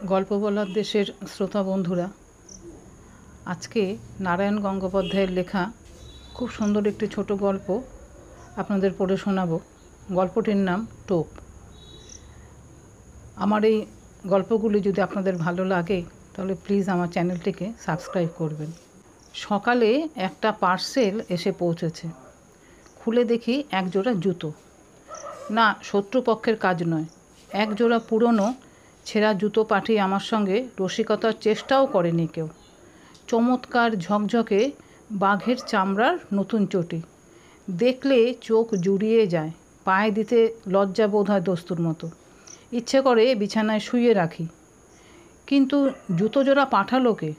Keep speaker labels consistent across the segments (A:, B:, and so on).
A: গল্প বলার দেশের শ্রোতা বন্ধুরা, আজকে নারায়ণ গঙ্গোপাধ্যায়ের লেখা খুব সুন্দর একটি ছোট গল্প আপনাদের পড়ে শোনাবো। গল্পটির নাম টোপ। আমার এই গল্পগুলি যদি আপনাদের ভালো লাগে তাহলে প্লিজ আমার চ্যানেলটিকে সাবস্ক্রাইব করবেন। সকালে একটা পার্সেল এসে পৌঁছেছে। খুলে দেখি একজোড়া জুতো। না, শত্রুপক্ষের কাজ নয়। একজোড়া পুরনো ছেঁড়া জুতো পাঠিয়ে আমার সঙ্গে রসিকতার চেষ্টাও করেনি কেউ। চমৎকার ঝকঝকে বাঘের চামড়ার নতুন চটি। দেখলে চোখ জুড়িয়ে যায়, পায়ে দিতে লজ্জা বোধ হয় দস্তুর মতো। ইচ্ছে করে বিছানায় শুইয়ে রাখি। কিন্তু জুতো জোড়া পাঠালো কে?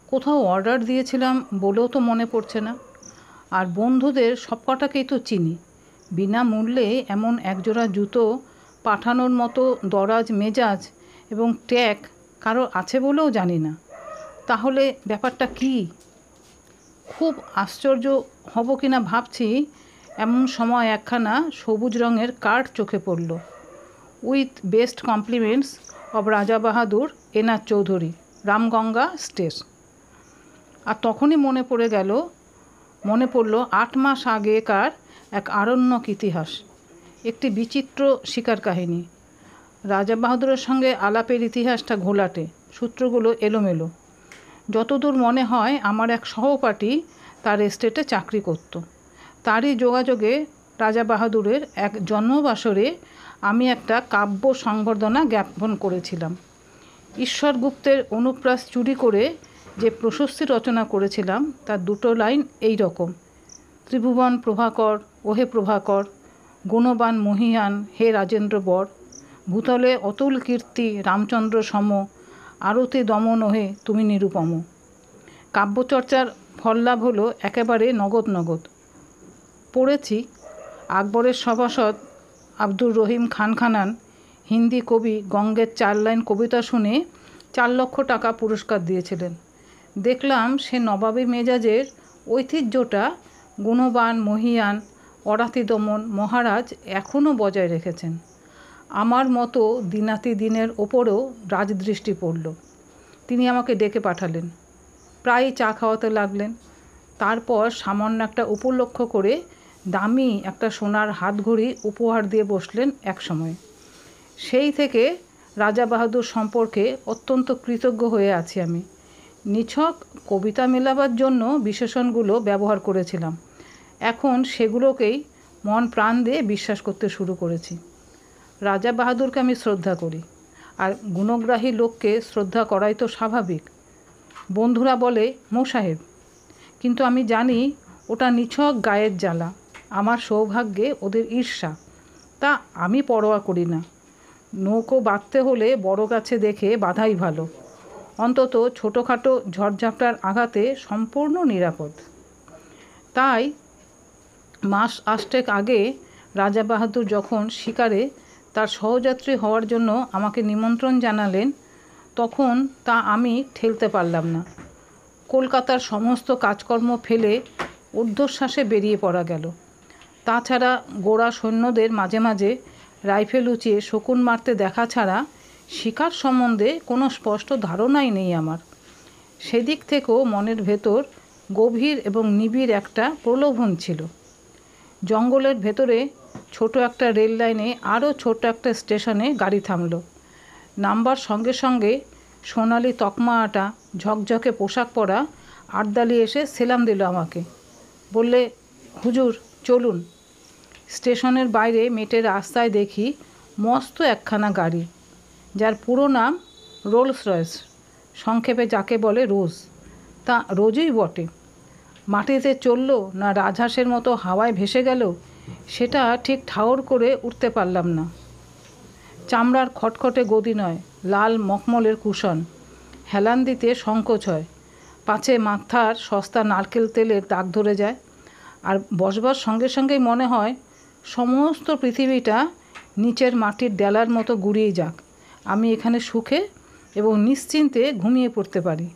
A: কোথাও অর্ডার দিয়েছিলাম বলেও তো মনে পড়ছে না। আর বন্ধুদের সবকটাকেই তো চিনি। বিনামূল্যে এমন একজোড়া জুতো পাঠানোর মতো দরাজ মেজাজ এবং ট্যাগ কারো আছে বলেও জানি না। তাহলে ব্যাপারটা কি? খুব আশ্চর্য হব কি না ভাবছি, এমন সময় একখানা সবুজ রঙের কার্ড চোখে পড়ল। উইথ বেস্ট কমপ্লিমেন্টস অব রাজা বাহাদুর এনার চৌধুরী, রামগঙ্গা স্টেট। আর তখনই মনে পড়ল 8 মাস আগেকার এক আরণ্যক ইতিহাস, একটি বিচিত্র শিকার কাহিনী। রাজা বাহাদুরের সঙ্গে আলাপের ইতিহাসটা ঘোলাটে, সূত্রগুলো এলোমেলো। যতদূর মনে হয় আমার এক সহপাঠী তার এস্টেটে চাকরি করত। তারই যোগাযোগে রাজা বাহাদুরের এক জন্মবাসরে আমি একটা কাব্য সংবর্ধনা জ্ঞাপন করেছিলাম। ঈশ্বরগুপ্তের অনুপ্রাস চুরি করে যে প্রশস্তি রচনা করেছিলাম তার 2 লাইন এই রকম: ত্রিভুবন প্রভাকর, ওহে প্রভাকর, গুণবান মহিয়ান হে রাজেন্দ্র বর, ভূতলে অতুল কীর্তি রামচন্দ্র সম, আরতি দমন ওহে তুমি নিরুপম। কাব্যচর্চার ফললাভ হলো একেবারে নগদ। পড়েছি আকবরের সভাসদ আব্দুর রহিম খান খানান হিন্দি কবি গঙ্গের 4 লাইন কবিতা শুনে 4 লক্ষ টাকা পুরস্কার দিয়েছিলেন। দেখলাম সে নবাবী মেজাজের ঐতিহ্যটা গুণবান মহিয়ান অরাতি দমন মহারাজ এখনও বজায় রেখেছেন। আমার মতো দিনাতি দিনের ওপরও রাজদৃষ্টি পড়ল। তিনি আমাকে ডেকে পাঠালেন, প্রায় চা খাওয়াতে লাগলেন। তারপর সামান্য একটা উপলক্ষ করে দামি একটা সোনার হাতঘড়ি উপহার দিয়ে বসলেন এক সময়। সেই থেকে রাজা বাহাদুর সম্পর্কে অত্যন্ত কৃতজ্ঞ হয়ে আছি আমি। নিছক কবিতা মেলাবার জন্য বিশেষণগুলো ব্যবহার করেছিলাম, এখন সেগুলোকেই মন প্রাণ দিয়ে বিশ্বাস করতে শুরু করেছি। রাজা বাহাদুরকে আমি শ্রদ্ধা করি, আর গুণগ্রাহী লোককে শ্রদ্ধা করাই তো স্বাভাবিক। বন্ধুরা বলে মৌসাহেব, কিন্তু আমি জানি ওটা নিছক গায়ের জ্বালা। আমার সৌভাগ্যে ওদের ঈর্ষা, তা আমি পরোয়া করি না। নৌকো বাঁধতে হলে বড় গাছে দেখে বাঁধাই ভালো, অন্তত ছোটোখাটো ঝড়ঝাপটার আঘাতে সম্পূর্ণ নিরাপদ। তাই মাস 8 আগে রাজা বাহাদুর যখন শিকারে তার সহযাত্রী হওয়ার জন্য আমাকে নিমন্ত্রণ জানালেন, তখন তা আমি ঠেলতে পারলাম না। কলকাতার সমস্ত কাজকর্ম ফেলে ঊর্ধ্বশ্বাসে বেরিয়ে পড়া গেল। তাছাড়া গোড়া সৈন্যদের মাঝে মাঝে রাইফেল উঁচিয়ে শকুন মারতে দেখা ছাড়া শিকার সম্বন্ধে কোনো স্পষ্ট ধারণাই নেই আমার। সেদিক থেকেও মনের ভেতর গভীর এবং নিবিড় একটা প্রলোভন ছিল। জঙ্গলের ভেতরে ছোট একটা রেল লাইনে আরও ছোট একটা স্টেশনে গাড়ি থামল। নামবার সঙ্গে সঙ্গে সোনালি তকমা আটা ঝকঝকে পোশাক পরা আটদালি এসে সেলাম দিল আমাকে। বললে, হুজুর চলুন। স্টেশনের বাইরে মেটের রাস্তায় দেখি মস্ত একখানা গাড়ি, যার পুরো নাম রোলস রয়েস, সংক্ষেপে যাকে বলে রোজ। তা রোজই বটে। মাটিতে চলল না রাজহাঁসের মতো হাওয়ায় ভেসে গেল সেটা ঠিক ঠাউর করে উঠতে পারলাম না। চামড়ার খটখটে গদি নয়, লাল মখমলের কুশন, হেলান দিতে সংকোচ হয়, পাছে মাথার সস্তা নারকেল তেলের দাগ ধরে যায়। আর বসবার সঙ্গে সঙ্গেই মনে হয় সমস্ত পৃথিবীটা নিচের মাটির ডেলার মতো গুড়িয়ে যাক, আমি এখানে সুখে এবং নিশ্চিন্তে ঘুমিয়ে পড়তে পারি।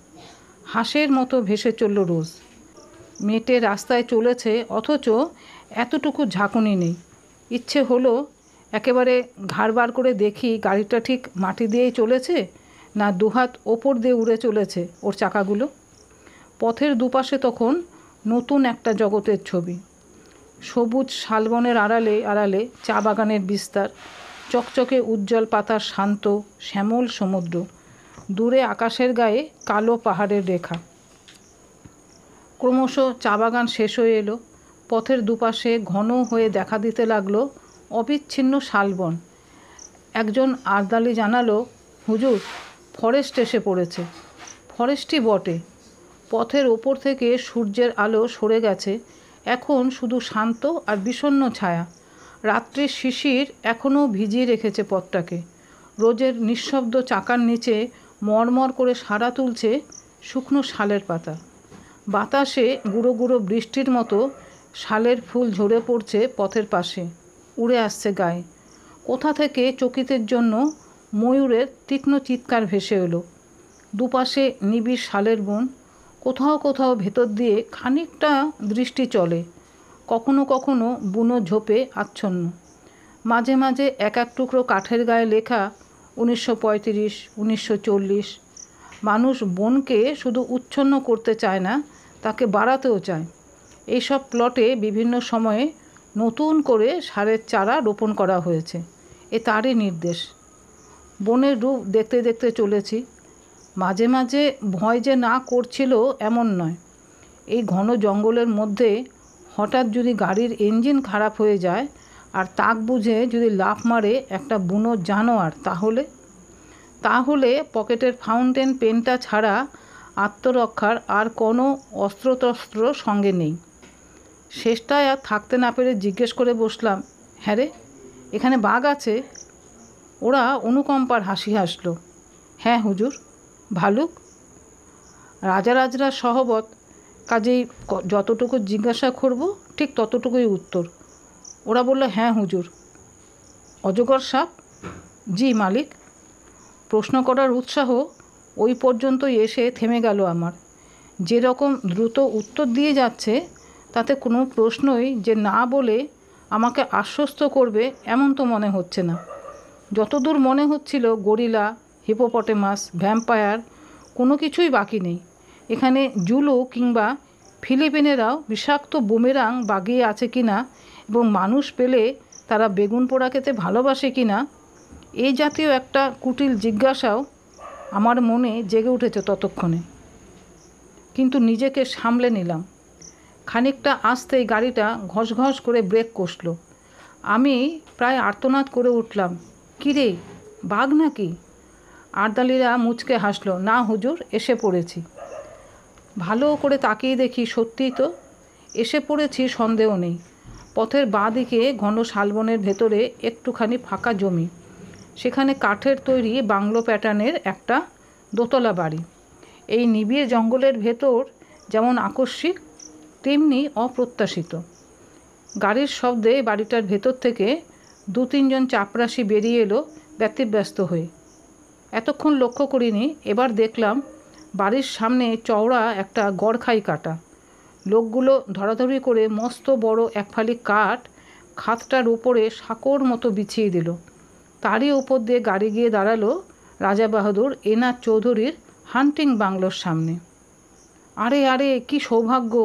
A: হাঁসের মতো ভেসে চলল রোজ। মেটে রাস্তায় চলেছে, অথচ এতটুকু ঝাঁকুনি নেই। ইচ্ছে হলো একেবারে ঘাড় বার করে দেখি গাড়িটা ঠিক মাটি দিয়েই চলেছে না দুহাত ওপর দিয়ে উড়ে চলেছে ওর চাকাগুলো। পথের দুপাশে তখন নতুন একটা জগতের ছবি। সবুজ শালবনের আড়ালে আড়ালে চা বাগানের বিস্তার, চকচকে উজ্জ্বল পাতার শান্ত শ্যামল সমুদ্র, দূরে আকাশের গায়ে কালো পাহাড়ের রেখা। ক্রমশ চা বাগান শেষ হয়ে এলো। পথের দুপাশে ঘন হয়ে দেখা দিতে লাগলো অবিচ্ছিন্ন শালবন। একজন আর্দালি জানালো, হুজুর, ফরেস্ট এসে পড়েছে। ফরেস্টই বটে। পথের ওপর থেকে সূর্যের আলো সরে গেছে, এখন শুধু শান্ত আর বিষণ্ণ ছায়া। রাত্রির শিশির এখনও ভিজিয়ে রেখেছে পথটাকে। রোজের নিঃশব্দ চাকার নিচে মরমর করে সাড়া তুলছে শুকনো শালের পাতা। বাতাসে গুঁড়ো গুঁড়ো বৃষ্টির মতো শালের ফুল ঝরে পড়ছে পথের পাশে, উড়ে আসছে গায়ে। কোথা থেকে চকিতের জন্য ময়ূরের তীক্ষ্ণ চিৎকার ভেসে এলো। দুপাশে নিবিড় শালের বন, কোথাও কোথাও ভেতর দিয়ে খানিকটা দৃষ্টি চলে, কখনো কখনো বুনো ঝোপে আচ্ছন্ন। মাঝে মাঝে এক এক টুকরো কাঠের গায়ে লেখা 1935, 1940। মানুষ বনকে শুধু উচ্ছন্ন করতে চায় না, তাকে বাড়াতেও চায়। এইসব প্লটে বিভিন্ন সময়ে নতুন করে সারের চারা রোপণ করা হয়েছে, এ তারই নির্দেশ। বনের রূপ দেখতে দেখতে চলেছি। মাঝে মাঝে ভয় যে না করছিল এমন নয়। এই ঘন জঙ্গলের মধ্যে হঠাৎ যদি গাড়ির ইঞ্জিন খারাপ হয়ে যায় আর তাক বুঝে যদি লাফ মারে একটা বুনো জানোয়ার, তাহলে পকেটের ফাউন্টেন পেনটা ছাড়া আত্মরক্ষার আর কোনো অস্ত্রশস্ত্র সঙ্গে নেই। শেষটায় আর থাকতে না পেরে জিজ্ঞেস করে বসলাম, হ্যাঁ রে, এখানে বাঘ আছে? ওরা অনুকম্পার হাসি হাসলো। হ্যাঁ হুজুর। ভালুক? রাজারাজরা সহবত, কাজেই যতটুকু জিজ্ঞাসা করব ঠিক ততটুকুই উত্তর। ওরা বলল, হ্যাঁ হুজুর। অজগর সাপ? জি মালিক। প্রশ্ন করার উৎসাহ ওই পর্যন্তই এসে থেমে গেল আমার। যেরকম দ্রুত উত্তর দিয়ে যাচ্ছে তাতে কোনো প্রশ্নই যে না বলে আমাকে আশ্বস্ত করবে এমন তো মনে হচ্ছে না। যতদূর মনে হচ্ছিল গরিলা, হিপোপটেমাস, ভ্যাম্পায়ার কোনো কিছুই বাকি নেই। এখানে জুলু কিংবা ফিলিপিনেরাও বিষাক্ত বুমেরাং বাগিয়ে আছে কিনা এবং মানুষ পেলে তারা বেগুন পোড়া খেতে ভালোবাসে কিনা, এই জাতীয় একটা কুটিল জিজ্ঞাসাও আমার মনে জেগে উঠেছে ততক্ষণে। কিন্তু নিজেকে সামলে নিলাম। খানিকটা আসতেই গাড়িটা ঘস ঘস করে ব্রেক কষল। আমি প্রায় আর্তনাদ করে উঠলাম, কী রে, বাঘ নাকি? আর্দালিরা মুচকে হাসলো, না হুজুর, এসে পড়েছি। ভালো করে তাকিয়ে দেখি, সত্যিই তো এসে পড়েছি, সন্দেহ নেই। পথের বাঁ দিকে ঘন শালবনের ভেতরে একটুখানি ফাঁকা জমি, সেখানে কাঠের তৈরি বাংলো প্যাটার্নের একটা দোতলা বাড়ি। এই নিবিড় জঙ্গলের ভেতর যেমন আকস্মিক তেমনি অপ্রত্যাশিত। গাড়ির শব্দে বাড়িটার ভেতর থেকে 2-3 জন চাপরাশি বেরিয়ে এলো ব্যতিব্যস্ত হয়ে। এতক্ষণ লক্ষ্য করিনি, এবার দেখলাম বাড়ির সামনে চওড়া একটা গড়খাই কাটা। লোকগুলো ধরাধরি করে মস্ত বড় এক ফালি কাঠ খাতটার উপরে সাঁকোর মতো বিছিয়ে দিল। তারই উপর দিয়ে গাড়ি গিয়ে দাঁড়ালো রাজা বাহাদুর এনার চৌধুরীর হান্টিং বাংলোর সামনে। আরে আরে, কি সৌভাগ্য!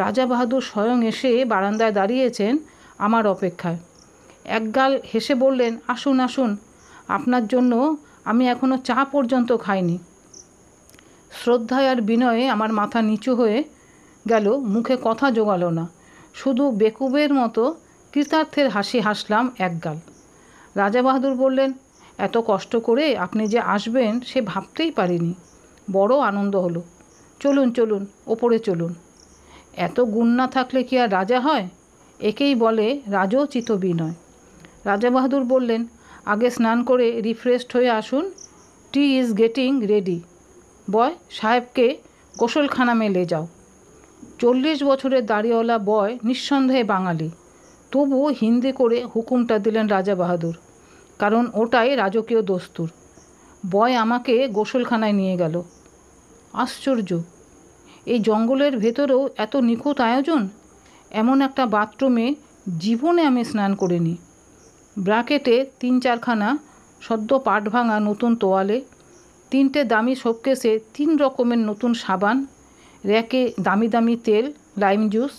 A: রাজা বাহাদুর স্বয়ং এসে বারান্দায় দাঁড়িয়েছেন আমার অপেক্ষায়। একগাল হেসে বললেন, আসুন আসুন, আপনার জন্য আমি এখনও চা পর্যন্ত খাইনি। শ্রদ্ধায় আর বিনয়ে আমার মাথা নিচু হয়ে গেল, মুখে কথা জোগালো না, শুধু বেকুবের মতো কৃতার্থের হাসি হাসলাম একগাল। রাজা বাহাদুর বললেন, এত কষ্ট করে আপনি যে আসবেন সে ভাবতেই পারিনি, বড় আনন্দ হলো। চলুন চলুন, ওপরে চলুন। এত গুণ না থাকলে কি আর রাজা হয়? একেই বলে রাজোচিত বিনয়। রাজা বাহাদুর বললেন, আগে স্নান করে রিফ্রেশড হয়ে আসুন, টি ইজ গেটিং রেডি। বয়, সাহেবকে গোসলখানা মেলে যাও। 40 বছরের দাড়িওয়ালা বয়, নিঃসন্দেহে বাঙালি, তবু হিন্দি করে হুকুমটা দিলেন রাজা বাহাদুর, কারণ ওটাই রাজকীয় দস্তুর। বয় আমাকে গোসলখানায় নিয়ে গেল। আশ্চর্য, এই জঙ্গলের ভেতরেও এত নিখুঁত আয়োজন! এমন একটা বাথরুমে জীবনে আমি স্নান করিনি। ব্রাকেটে 3-4খানা সদ্য পাট ভাঙা নতুন তোয়ালে, তিনটে দামি শোকেসে 3 রকমের নতুন সাবান, র্যাকে দামি দামি তেল, লাইম জুস,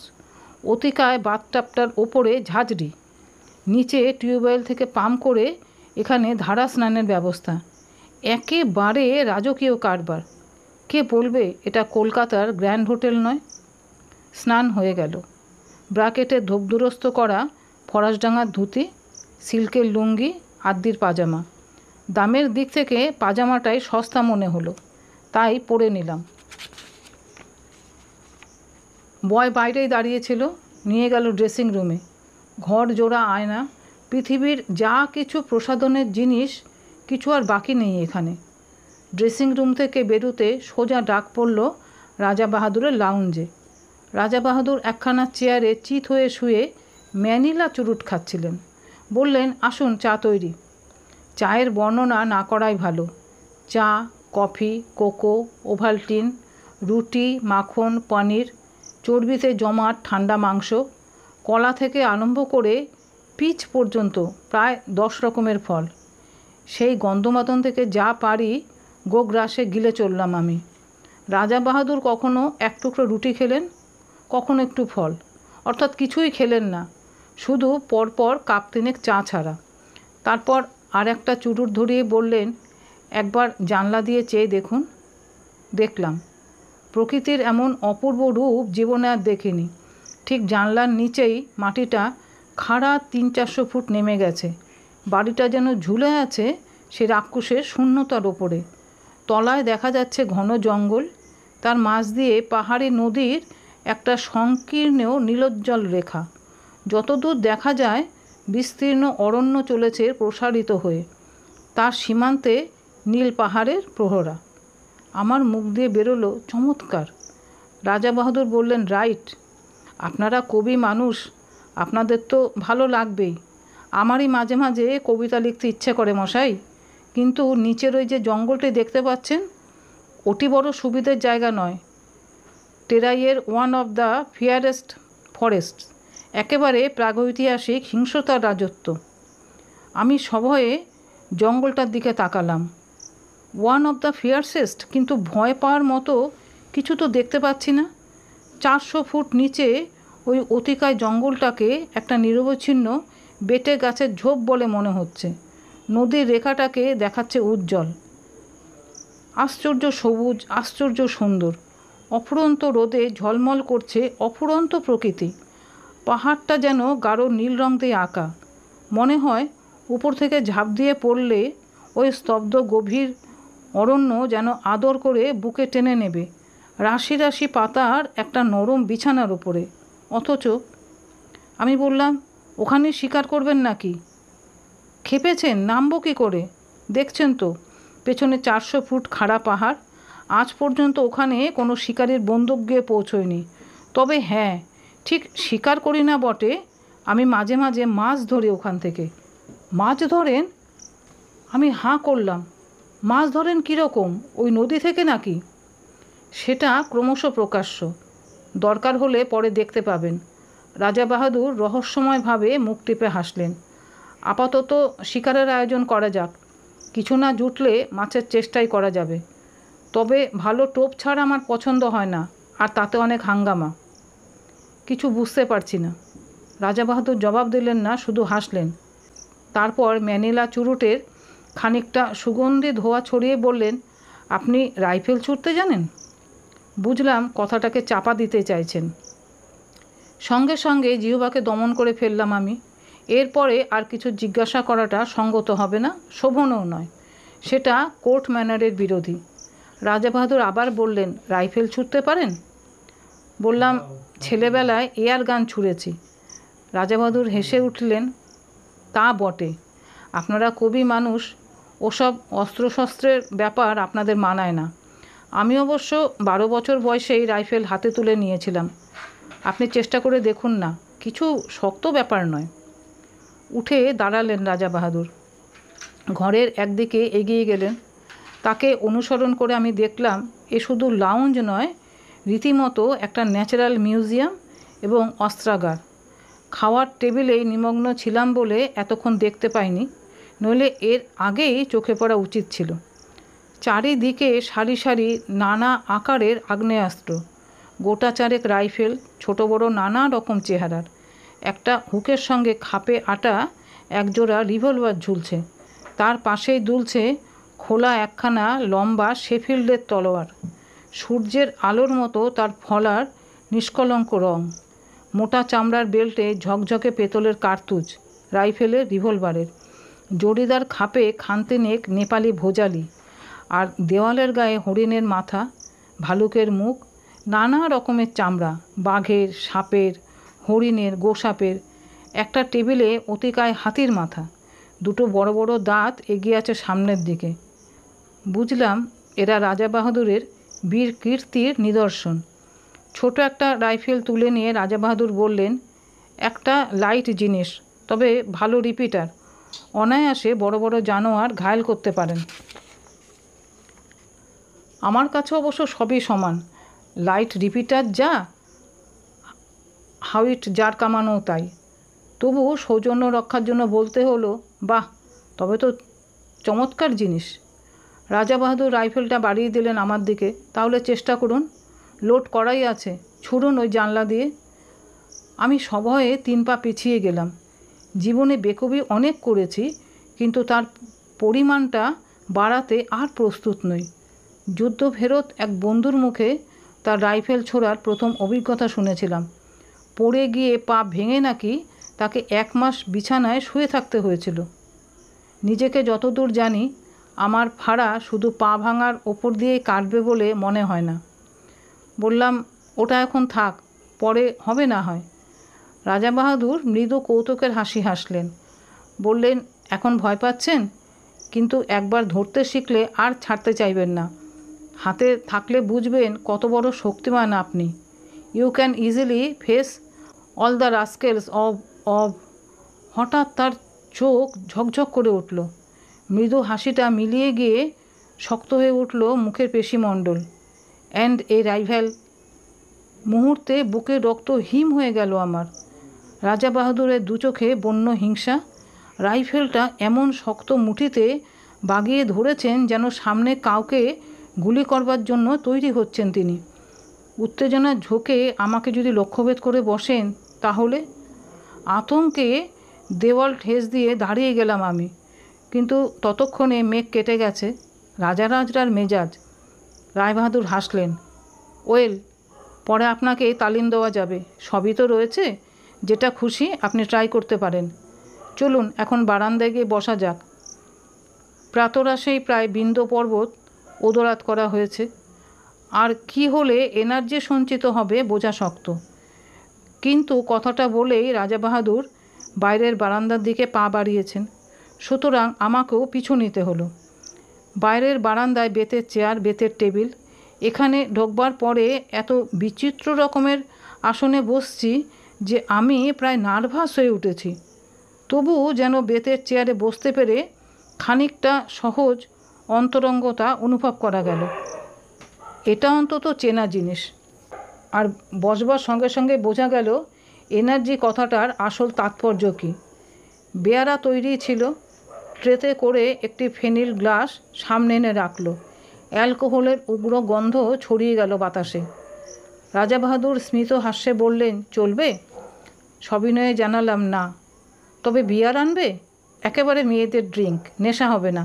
A: অতিকায় বাথটাবটার ওপরে ঝাঁঝরি, নিচে টিউবওয়েল থেকে পাম্প করে এখানে ধারা স্নানের ব্যবস্থা। একেবারে রাজকীয় কারবার। কে বলবে এটা কলকাতার গ্র্যান্ড হোটেল নয়? স্নান হয়ে গেল। ব্রাকেটে ধোপদুরস্ত করা ফরাসডাঙ্গার ধুতি, সিল্কের লুঙ্গি, আদ্যির পাজামা। দামের দিক থেকে পাজামাটাই সস্তা মনে হলো, তাই পরে নিলাম। বয় বাইরেই দাঁড়িয়েছিল, নিয়ে গেল ড্রেসিং রুমে। ঘর জোড়া আয়না, পৃথিবীর যা কিছু প্রসাধনের জিনিস, কিছু আর বাকি নেই এখানে। ড্রেসিং রুম থেকে বেরোতে সোজা ডাক পড়ল রাজা বাহাদুরের লাউঞ্জে। রাজা বাহাদুর একখানা চেয়ারে চিত হয়ে শুয়ে ম্যানিলা চুরুট খাচ্ছিলেন। বললেন, আসুন, চা তৈরি। চায়ের বর্ণনা না করাই ভালো। চা, কফি, কোকো, ওভালটিন, রুটি, মাখন, পনির, চর্বিতে জমাট ঠান্ডা মাংস, কলা থেকে আরম্ভ করে পিচ পর্যন্ত প্রায় 10 রকমের ফল। সেই গন্ধমাদন থেকে যা পারি গোগ্রাসে গিলে চললাম আমি। রাজা বাহাদুর কখনো এক টুকরো রুটি খেলেন, কখনো একটু ফল, অর্থাৎ কিছুই খেলেন না, শুধু পরপর কাপ তিনেক চা ছাড়া। তারপর আর একটা চুরুট ধরিয়ে বললেন, একবার জানলা দিয়ে চেয়ে দেখুন। দেখলাম। প্রকৃতির এমন অপূর্ব রূপ জীবনে আর দেখিনি। ঠিক জানলার নিচেই মাটিটা খাড়া 300-400 ফুট নেমে গেছে। বাড়িটা যেন ঝুলে আছে সে রাক্ষসের শূন্যতার ওপরে। তলায় দেখা যাচ্ছে ঘন জঙ্গল, তার মাঝ দিয়ে পাহাড়ি নদীর একটা সংকীর্ণ নীলোজ্জ্বল রেখা। যতদূর দেখা যায় বিস্তীর্ণ অরণ্য চলেছে প্রসারিত হয়ে, তার সীমান্তে নীল পাহাড়ের প্রহরা। আমার মুখ দিয়ে বেরোলো, চমৎকার। রাজা বাহাদুর বললেন, রাইট। আপনারা কবি মানুষ, আপনাদের তো ভালো লাগবেই। আমারই মাঝে মাঝে কবিতা লিখতে ইচ্ছে করে মশাই, কিন্তু নিচের ওই যে জঙ্গলটি দেখতে পাচ্ছেন, ওটি বড় সুবিধের জায়গা নয়। টেরাইয়ের ওয়ান অফ দ্য ফিয়ারেস্ট ফরেস্ট, একেবারে প্রাগৈতিহাসিক হিংস্রতার রাজত্ব। আমি সভয়ে জঙ্গলটার দিকে তাকালাম। ওয়ান অফ দ্য ফিয়ারসেস্ট, কিন্তু ভয় পাওয়ার মতো কিছু তো দেখতে পাচ্ছি না। 400 ফুট নিচে ওই অতিকায় জঙ্গলটাকে একটা নিরবচ্ছিন্ন বেটে গাছের ঝোপ বলে মনে হচ্ছে। নদীর রেখাটাকে দেখাচ্ছে উজ্জ্বল, আশ্চর্য সবুজ, আশ্চর্য সুন্দর। অফুরন্ত রোদে ঝলমল করছে অফুরন্ত প্রকৃতি। পাহাড়টা যেন গাঢ় নীল রং দিয়ে আঁকা। মনে হয় উপর থেকে ঝাঁপ দিয়ে পড়লে ওই স্তব্ধ গভীর অরণ্য যেন আদর করে বুকে টেনে নেবে, রাশি রাশি পাতার একটা নরম বিছানার উপরে। অথচ আমি বললাম, ওখানে শিকার করবেন নাকি? খেপেছেন? নামবো কী করে? দেখছেন তো পেছনে 400 ফুট খাড়া পাহাড়। আজ পর্যন্ত ওখানে কোনো শিকারের বন্দুক গিয়ে পৌঁছয়নি। তবে হ্যাঁ, ঠিক শিকার করি না বটে, আমি মাঝে মাঝে মাছ ধরি ওখান থেকে। মাছ ধরেন? আমি হাঁ করলাম। মাছ ধরেন কীরকম? ওই নদী থেকে নাকি? সেটা ক্রমশ প্রকাশ্য, দরকার হলে পরে দেখতে পাবেন। রাজা বাহাদুর রহস্যময়ভাবে মুখ টিপে হাসলেন। আপাতত শিকারের আয়োজন করা যাক, কিছু না জুটলে মাছের চেষ্টাই করা যাবে। তবে ভালো টোপ ছাড়া আমার পছন্দ হয় না, আর তাতে অনেক হাঙ্গামা। কিছু বুঝতে পারছি না। রাজা বাহাদুর জবাব দিলেন না, শুধু হাসলেন। তারপর ম্যানিলা চুরুটের খানিকটা সুগন্ধি ধোঁয়া ছড়িয়ে বললেন, আপনি রাইফেল ছুটতে জানেন? বুঝলাম কথাটাকে চাপা দিতে চাইছেন। সঙ্গে সঙ্গে জিহ্বাকে দমন করে ফেললাম আমি। এরপরে আর কিছু জিজ্ঞাসা করাটা সঙ্গত হবে না, শোভনও নয়। সেটা কোর্ট ম্যানারের বিরোধী। রাজা বাহাদুর আবার বললেন, রাইফেল ছুটতে পারেন? বললাম, ছেলেবেলায় এয়ার গান ছুঁড়েছি। রাজা বাহাদুর হেসে উঠলেন, তা বটে, আপনারা কবি মানুষ, ওসব অস্ত্রশস্ত্রের ব্যাপার আপনাদের মানায় না। আমি অবশ্য 12 বছর বয়সেই রাইফেল হাতে তুলে নিয়েছিলাম। আপনি চেষ্টা করে দেখুন না, কিছু শক্ত ব্যাপার নয়। উঠে দাঁড়ালেন রাজা বাহাদুর, ঘরের একদিকে এগিয়ে গেলেন। তাকে অনুসরণ করে আমি দেখলাম এ শুধু লাউঞ্জ নয়, রীতিমতো একটা ন্যাচারাল মিউজিয়াম এবং অস্ত্রাগার। খাওয়ার টেবিলেই নিমগ্ন ছিলাম বলে এতক্ষণ দেখতে পাইনি, নইলে এর আগেই চোখে পড়া উচিত ছিল। চারিদিকে সারি সারি নানা আকারের আগ্নেয়াস্ত্র, গোটা চারেক রাইফেল, ছোট বড় নানা রকম চেহারার। একটা হুকের সঙ্গে খাপে আটা একজোড়া রিভলভার ঝুলছে, তার পাশেই দুলছে খোলা একখানা লম্বা শেফিল্ডের তলোয়ার। সূর্যের আলোর মতো তার ফলার নিষ্কলঙ্ক রং। মোটা চামড়ার বেল্টে ঝকঝকে পেতলের কার্তুজ, রাইফেলের, রিভলভারের। জরিদার খাপে খানতেনেক নেপালি ভোজালি, আর দেওয়ালের গায়ে হরিণের মাথা, ভালুকের মুখ, নানা রকমের চামড়া, বাঘের, সাপের, হরিণের, গোসাপের। একটা টেবিলে অতিকায় হাতির মাথা, দুটো বড় বড় দাঁত এগিয়ে আছে সামনের দিকে। বুঝলাম এরা রাজা বাহাদুরের বীর কীর্তির নিদর্শন। ছোট একটা রাইফেল তুলে নিয়ে রাজা বাহাদুর বললেন, একটা লাইট জিনিস, তবে ভালো রিপিটার, অনায়াসে বড় বড় জানোয়ার ঘায়েল করতে পারেন। আমার কাছে অবশ্য সবই সমান, লাইট রিপিটার যা, হাউইট যার কামানো তাই। তবু সৌজন্য রক্ষার জন্য বলতে হলো, বাহ, তবে তো চমৎকার জিনিস। রাজা বাহাদুর রাইফেলটা বাড়িয়ে দিলেন আমার দিকে। তাহলে চেষ্টা করুন, লোড করাই আছে, ছুড়ুন ওই জানলা দিয়ে। আমি সভয়ে 3 পা পিছিয়ে গেলাম। জীবনে বেকুবি অনেক করেছি, কিন্তু তার পরিমাণটা বাড়াতে আর প্রস্তুত নই। যুদ্ধ ফেরত এক বন্ধুর মুখে তার রাইফেল ছোড়ার প্রথম অভিজ্ঞতা শুনেছিলাম। পড়ে গিয়ে পা ভেঙে নাকি তাকে 1 মাস বিছানায় শুয়ে থাকতে হয়েছিল। নিজেকে যতদূর জানি, আমার ফাড়া শুধু পা ভাঙার ওপর দিয়েই কাটবে বলে মনে হয় না। বললাম, ওটা এখন থাক, পরে হবে না হয়। রাজা বাহাদুর মৃদু কৌতুকের হাসি হাসলেন। বললেন, এখন ভয় পাচ্ছেন, কিন্তু একবার ধরতে শিখলে আর ছাড়তে চাইবেন না। হাতে থাকলে বুঝবেন কত বড় শক্তিমান আপনি। You can easily face all the rascals of. হঠাৎ তার চোখ ঝকঝক করে উঠল। মৃদু হাসিটা মিলিয়ে গিয়ে শক্ত হয়ে উঠল মুখের পেশিমণ্ডল। And a rifle. মুহূর্তে বুকে রক্ত হিম হয়ে গেল আমার। রাজা বাহাদুরের 2 চোখে বন্য হিংসা। রাইফেলটা এমন শক্ত মুঠিতে বাগিয়ে ধরেছেন যেন সামনে কাউকে গুলি করবার জন্য তৈরি হচ্ছেন তিনি। উত্তেজনার ঝোঁকে আমাকে যদি লক্ষ্যভেদ করে বসেন তাহলে? আতঙ্কে দেওয়াল ঠেস দিয়ে দাঁড়িয়ে গেলাম আমি। কিন্তু ততক্ষণে মেঘ কেটে গেছে। রাজারাজরার মেজাজ। রায়বাহাদুর হাসলেন। ওয়েল, পরে আপনাকে তালিম দেওয়া যাবে, সবই তো রয়েছে, যেটা খুশি আপনি ট্রাই করতে পারেন। চলুন এখন বারান্দায় গিয়ে বসা যাক। প্রাতরাশেই প্রায় বিন্ধ্য পর্বত ওদরাত করা হয়েছে। আর কি হলে এনার্জি সঞ্চিত হবে বোঝা শক্ত। কিন্তু কথাটা বলেই রাজা বাহাদুর বাইরের বারান্দার দিকে পা বাড়িয়েছেন, সুতরাং আমাকেও পিছু নিতে হলো। বাইরের বারান্দায় বেতের চেয়ার, বেতের টেবিল। এখানে ঢোকবার পরে এত বিচিত্র রকমের আসনে বসছি যে আমি প্রায় নার্ভাস হয়ে উঠেছি। তবুও যেন বেতের চেয়ারে বসতে পেরে খানিকটা সহজ অন্তরঙ্গতা অনুভব করা গেল। এটা অন্তত চেনা জিনিস। আর বসবার সঙ্গে সঙ্গে বোঝা গেল এনার্জি কথাটার আসল তাৎপর্য কী। বেয়ারা তৈরি ছিল। ট্রেতে করে একটি ফেনিল গ্লাস সামনে এনে রাখল। অ্যালকোহলের উগ্র গন্ধ ছড়িয়ে গেল বাতাসে। রাজা বাহাদুর স্মিত হাস্যে বললেন, চলবে? সবিনয়ে জানালাম, না। তবে বিয়ার আনবে? একেবারে মেয়েদের ড্রিঙ্ক, নেশা হবে না।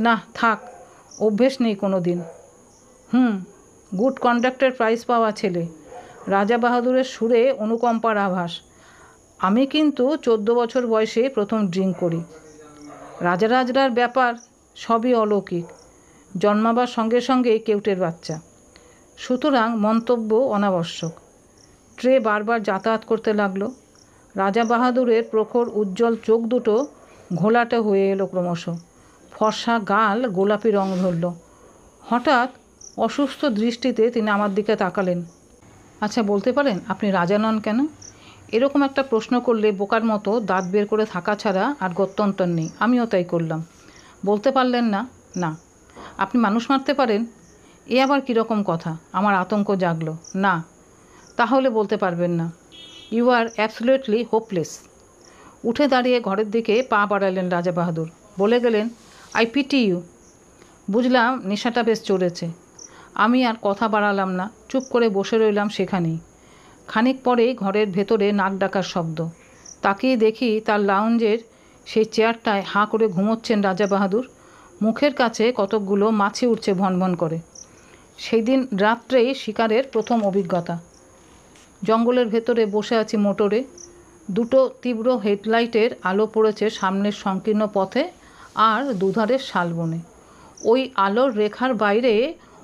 A: না থাক, অভ্যেস নেই কোনো দিন। গুড কন্ডাক্টের প্রাইজ পাওয়া ছেলে। রাজা বাহাদুরের সুরে অনুকম্পার আভাস। আমি কিন্তু 14 বছর বয়সে প্রথম ড্রিঙ্ক করি। রাজারাজরার ব্যাপার সবই অলৌকিক। জন্মাবার সঙ্গে সঙ্গেই কেউটের বাচ্চা, সুতরাং মন্তব্য অনাবশ্যক। ট্রে বারবার যাতায়াত করতে লাগলো। রাজা বাহাদুরের প্রখর উজ্জ্বল চোখ দুটো ঘোলাটে হয়ে এলো ক্রমশ। ফর্সা গাল গোলাপি রং ধরল। হঠাৎ অসুস্থ দৃষ্টিতে তিনি আমার দিকে তাকালেন। আচ্ছা, বলতে পারেন আপনি রাজা নন কেন? এরকম একটা প্রশ্ন করলে বোকার মতো দাঁত বের করে থাকা ছাড়া আর গত্যন্তর নেই। আমিও তাই করলাম। বলতে পারলেন না? না। আপনি মানুষ মারতে পারেন? এ আবার কীরকম কথা? আমার আতঙ্ক জাগলো। না। তাহলে বলতে পারবেন না। You are absolutely hopeless. উঠে দাঁড়িয়ে ঘরের দিকে পা বাড়ালেন রাজা বাহাদুর। বলে গেলেন, আই পিটি ইউ। বুঝলাম নেশাটা বেশ চড়েছে। আমি আর কথা বাড়ালাম না, চুপ করে বসে রইলাম সেখানেই। খানিক পরেই ঘরের ভেতরে নাক ডাকার শব্দ। তাকিয়ে দেখি তার লাউঞ্জের সেই চেয়ারটায় হাঁ করে ঘুমোচ্ছেন রাজা বাহাদুর। মুখের কাছে কতকগুলো মাছি উঠছে ভনভন করে। সেই দিন রাত্রেই শিকারের প্রথম অভিজ্ঞতা। জঙ্গলের ভেতরে বসে আছি মোটরে। দুটো তীব্র হেডলাইটের আলো পড়েছে সামনের সংকীর্ণ পথে আর দুধারের শালবনে। ওই আলোর রেখার বাইরে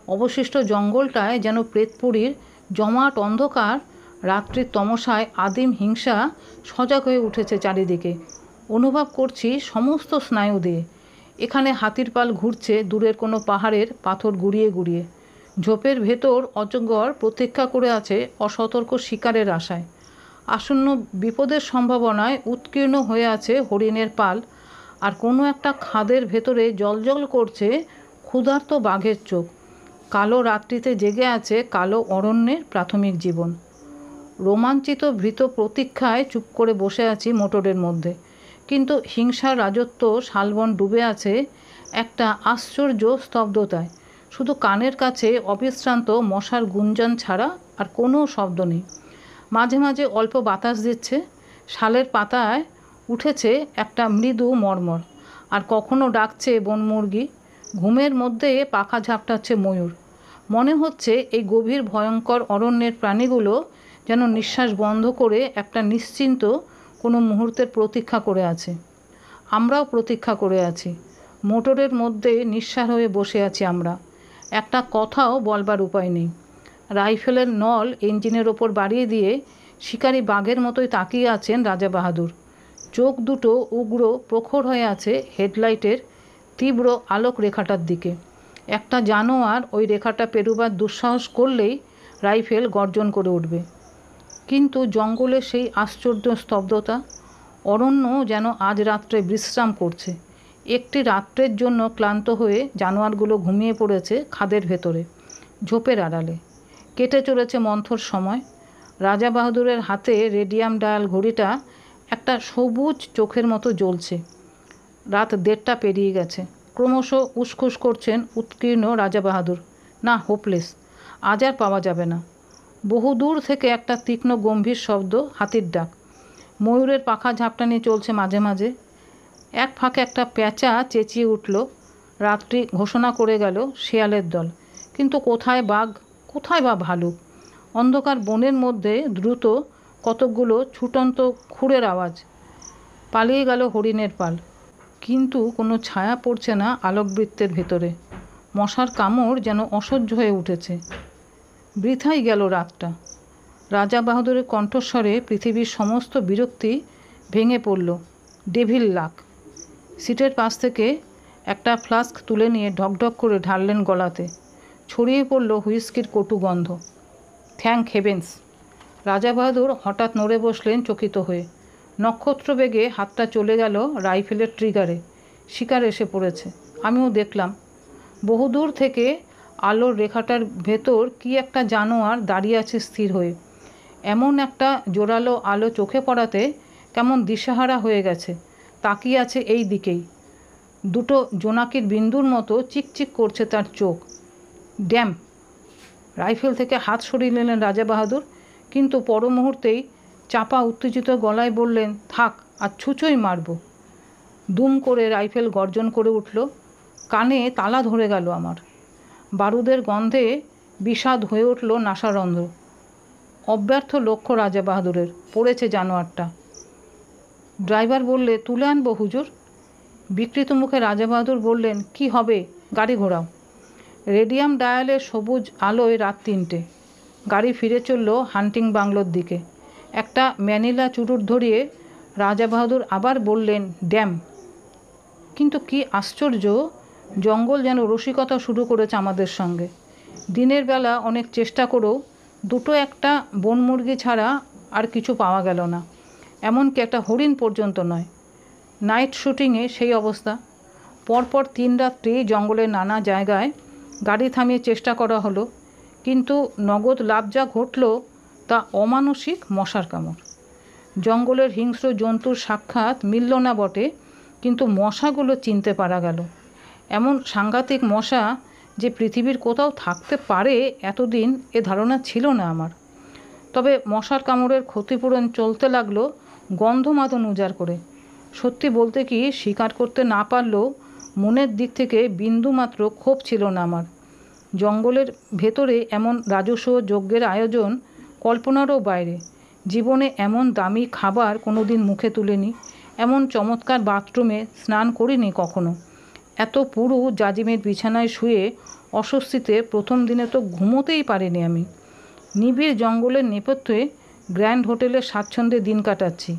A: অবশিষ্ট জঙ্গলটায় যেন প্রেতপুরীর জমাট অন্ধকার। রাত্রির তমসায় আদিম হিংসা সজাগ হয়ে উঠেছে চারিদিকে। অনুভব করছি সমস্ত স্নায়ু দিয়ে। এখানে হাতির পাল ঘুরছে দূরের কোনো পাহাড়ের পাথর গুড়িয়ে গুড়িয়ে। ঝোপের ভেতর অজগর প্রতীক্ষা করে আছে অসতর্ক শিকারের আশায়। আসন্ন বিপদের সম্ভাবনায় উৎকীর্ণ হয়ে আছে হরিণের পাল। আর কোনো একটা খাদের ভেতরে জলজল করছে ক্ষুধার্ত বাঘের চোখ। কালো রাত্রিতে জেগে আছে কালো অরণ্যের প্রাথমিক জীবন। রোমাঞ্চিত ভীত প্রতীক্ষায় চুপ করে বসে আছি মোটরের মধ্যে। কিন্তু হিংসার রাজত্ব শালবন ডুবে আছে একটা আশ্চর্য স্তব্ধতায়। শুধু কানের কাছে অবিশ্রান্ত মশার গুঞ্জন ছাড়া আর কোনো শব্দ নেই। মাঝে মাঝে অল্প বাতাস দিচ্ছে, শালের পাতায় উঠেছে একটা মৃদু মর্মর। আর কখনো ডাকছে বনমুরগি, ঘুমের মধ্যে পাখা ঝাপটাচ্ছে ময়ূর। মনে হচ্ছে এই গভীর ভয়ঙ্কর অরণ্যের প্রাণীগুলো যেন নিঃশ্বাস বন্ধ করে একটা নিশ্চিন্ত কোনো মুহূর্তের প্রতীক্ষা করে আছে। আমরাও প্রতীক্ষা করে আছি। মোটরের মধ্যে নিঃশ্বাস হয়ে বসে আছি আমরা। একটা কথাও বলবার উপায় নেই। রাইফেলের নল ইঞ্জিনের ওপর বাড়িয়ে দিয়ে শিকারি বাঘের মতোই তাকিয়ে আছেন রাজা বাহাদুর। চোখ দুটো উগ্র প্রখর হয়ে আছে হেডলাইটের তীব্র আলোক রেখাটার দিকে। একটা জানোয়ার ওই রেখাটা পেরোবার দুঃসাহস করলেই রাইফেল গর্জন করে উঠবে। কিন্তু জঙ্গলের সেই আশ্চর্য স্তব্ধতা। অরণ্য যেন আজ রাত্রে বিশ্রাম করছে। একটি রাত্রের জন্য ক্লান্ত হয়ে জানোয়ারগুলো ঘুমিয়ে পড়েছে খাদের ভেতরে, ঝোপের আড়ালে। কেটে চলেছে মন্থর সময়। রাজা বাহাদুরের হাতে রেডিয়াম ডায়াল ঘড়িটা একটা সবুজ চোখের মতো জ্বলছে। রাত 1:30 পেরিয়ে গেছে। ক্রমশ উসখুস করছেন উৎকীর্ণ রাজা বাহাদুর। না, হোপলেস, আজ আর পাওয়া যাবে না। বহু দূর থেকে একটা তীক্ষ্ণ গম্ভীর শব্দ, হাতির ডাক। ময়ূরের পাখা ঝাপটানি চলছে মাঝে মাঝে। এক ফাঁকে একটা প্যাঁচা চেঁচিয়ে উঠল। রাত্রি ঘোষণা করে গেল শেয়ালের দল। কিন্তু কোথায় বাঘ, কোথায় বা ভালুক? অন্ধকার বনের মধ্যে দ্রুত কতকগুলো ছুটন্ত খুরের আওয়াজ। পালিয়ে গেল হরিণের পাল। কিন্তু কোনো ছায়া পড়ছে না আলোকবৃত্তের ভেতরে। মশার কামড় যেন অসহ্য হয়ে উঠেছে। বৃথাই গেল রাতটা। রাজা বাহাদুরের কণ্ঠস্বরে পৃথিবীর সমস্ত বিরক্তি ভেঙে পড়ল। ডেভিল লাক। সিটের পাশ থেকে একটা ফ্লাস্ক তুলে নিয়ে ঢকঢক করে ঢাললেন গলাতে। ছড়িয়ে পড়ল হুইস্কির কটু গন্ধ। Thank heavens! রাজা বাহাদুর হঠাৎ নড়ে বসলেন চকিত হয়ে। নক্ষত্র বেগে হাতটা চলে গেল রাইফেলের ট্রিগারে। শিকার এসে পড়েছে। আমিও দেখলাম। বহুদূর থেকে আলোর রেখাটার ভেতর কি একটা জানোয়ার দাঁড়িয়ে আছে স্থির হয়ে। এমন একটা জোরালো আলো চোখে পড়াতে কেমন দিশাহারা হয়ে গেছে। তাকিয়ে আছে এই দিকেই। দুটো জোনাকির বিন্দুর মতো চিকচিক করছে তার চোখ। ড্যাম! রাইফেল থেকে হাত সরিয়ে নিলেন রাজা বাহাদুর। কিন্তু পর মুহূর্তেই চাপা উত্তেজিত গলায় বললেন, থাক, আর ছুঁচোই মারব। দুম করে রাইফেল গর্জন করে উঠল। কানে তালা ধরে গেল আমার। বারুদের গন্ধে বিষাদ হয়ে উঠল নাসারন্ধ্র। অব্যর্থ লক্ষ্য রাজা বাহাদুরের। পড়েছে জানোয়ারটা। ড্রাইভার বললে, তুলে আনবো হুজুর? বিকৃত মুখে রাজা বাহাদুর বললেন, কি হবে, গাড়ি ঘোরাও। রেডিয়াম ডায়ালের সবুজ আলোয় রাত 3টে। গাড়ি ফিরে চলল হান্টিং বাংলোর দিকে। একটা ম্যানিলা চুরুট ধরিয়ে রাজা বাহাদুর আবার বললেন, ড্যাম! কিন্তু কি আশ্চর্য, জঙ্গল যেন রসিকতা শুরু করেছে আমাদের সঙ্গে। দিনের বেলা অনেক চেষ্টা করেও দুটো একটা বনমুরগি ছাড়া আর কিছু পাওয়া গেল না। এমনকি একটা হরিণ পর্যন্ত নয়। নাইট শুটিংয়ে সেই অবস্থা। পরপর 3 রাত্রি জঙ্গলের নানা জায়গায় গাড়ি থামিয়ে চেষ্টা করা হলো। কিন্তু নগদ লাভ যা ঘটল তা অমানসিক মশার কামড়। জঙ্গলের হিংস্র জন্তুর সাক্ষাৎ মিলল না বটে, কিন্তু মশাগুলো চিনতে পারা গেল। এমন সাংঘাতিক মশা যে পৃথিবীর কোথাও থাকতে পারে এতদিন এ ধারণা ছিল না আমার। তবে মশার কামড়ের ক্ষতিপূরণ চলতে লাগলো গন্ধমাদন উজাড় করে। সত্যি বলতে কি, স্বীকার করতে না পারলেও মনের দিক থেকে বিন্দুমাত্র ক্ষোভ ছিল না আমার। জঙ্গলের ভেতরে এমন রাজস্ব যজ্ঞের আয়োজন কল্পনারও বাইরে। জীবনে এমন দামি খাবার কোনো দিন মুখে তুলিনি, এমন চমৎকার বাথরুমে স্নান করিনি কখনো। এত পুরু জাজিমের বিছানায় শুয়ে অস্বস্তিতে প্রথম দিনে তো ঘুমোতেই পারিনি আমি। নিবিড় জঙ্গলের নেপথ্যে গ্র্যান্ড হোটেলে স্বাচ্ছন্দ্যে দিন কাটাচ্ছি।